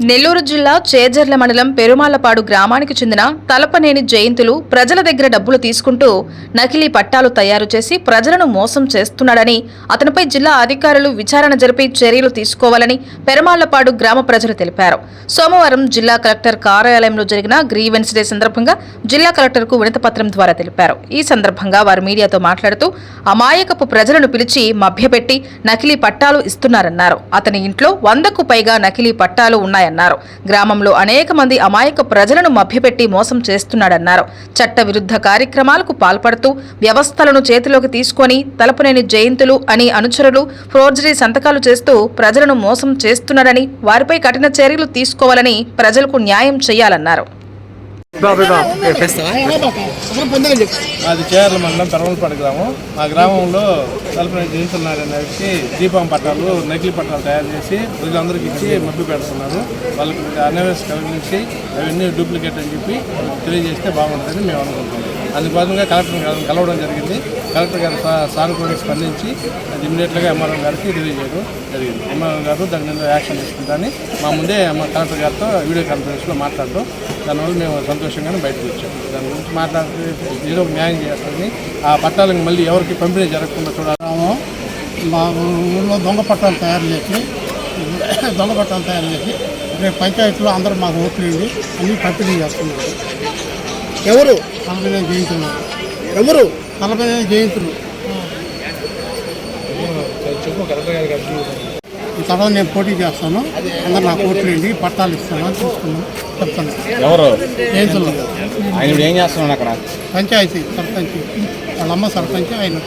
నెల్లూరు జిల్లా చేజర్ల మండలం పెరుమాళ్లపాడు గ్రామానికి చెందిన తలపనేని జయంతులు ప్రజల దగ్గర డబ్బులు తీసుకుంటూ నకిలీ పట్టాలు తయారు చేసి ప్రజలను మోసం చేస్తున్నాడని అతనిపై జిల్లా అధికారులు విచారణ జరిపి చర్యలు తీసుకోవాలని పెరుమాళ్లపాడు గ్రామ ప్రజలు తెలిపారు. సోమవారం జిల్లా కలెక్టర్ కార్యాలయంలో జరిగిన గ్రీవెన్స్ డే సందర్భంగా జిల్లా కలెక్టర్కు వినతిపత్రం ద్వారా తెలిపారు. ఈ సందర్భంగా వారు మీడియాతో మాట్లాడుతూ అమాయకపు ప్రజలను పిలిచి మభ్యపెట్టి నకిలీ పట్టాలు ఇస్తున్నారన్నారు. అతని ఇంట్లో 100కు పైగా నకిలీ పట్టాలు ఉన్నాయన్నారు. గ్రామంలో అనేక మంది అమాయక ప్రజలను మభ్యపెట్టి మోసం చేస్తున్నాడన్నారు. చట్ట విరుద్ధ కార్యక్రమాలకు పాల్పడుతూ వ్యవస్థలను చేతిలోకి తీసుకొని తలపనేని జయంతులు అని అనుచరులు ఫోర్జరీ సంతకాలు చేస్తూ ప్రజలను మోసం చేస్తున్నారని వారిపై కఠిన చర్యలు తీసుకోవాలని ప్రజలకు న్యాయం చేయాలన్నారు. అది చేర్ల మండలం పెరవలపాడు గ్రామం. ఆ గ్రామంలో తలపనేని జయంతులున్నారనే వ్యక్తి దీపం పట్టాలు నకిలీ పట్టాలు తయారు చేసి ప్రజలందరికీ ఇచ్చి మభ్య పెడుతున్నారు. వాళ్ళకి అవేర్నెస్ కలిగించి అవన్నీ డూప్లికేట్ అని చెప్పి తెలియజేస్తే బాగుంటుందని మేము అనుకుంటున్నాం. అందుకోసంగా కలెక్టర్ కలవడం జరిగింది. కలెక్టర్ గారు సానుకూలంగా స్పందించి అది ఇమీడియట్గా ఎంఆర్ఓ గారికి తెలియజేయడం జరిగింది. ఎంఆర్ఓ గారు దాని మీద యాక్షన్ తీసుకుంటారని మా ముందే కలెక్టర్ గారితో వీడియో కాన్ఫరెన్స్లో మాట్లాడటం, దానివల్ల మేము సంతోషంగానే బయటకు వచ్చాము. దాని గురించి మాట్లాడితే ఏదో న్యాయం చేస్తారని ఆ పట్టాలకు మళ్ళీ ఎవరికి పంపిణీ జరగకుండా చూడాలి. మా ఊళ్ళో దొంగ పట్టాలు తయారు చేసి రేపు పంచాయతీలో అందరూ మాకు ఓట్లేండి అన్నీ పంపిణీ చేస్తున్నారు. ఎవరు తలపనేని జయంతులు ఎవరు తలపనేని జయంతులు ఈ తర్వాత నేను పోటీ చేస్తాను, అందరు నాకు ఓట్లేండి పట్టాలు ఇస్తాను అని చూసుకున్నాను చెప్తాను. ఎవరు జయంతులు ఆయన ఏం చేస్తున్నాడు అక్కడ? పంచాయతీ సర్పంచ్ వాళ్ళమ్మ సర్పంచ్ ఆయన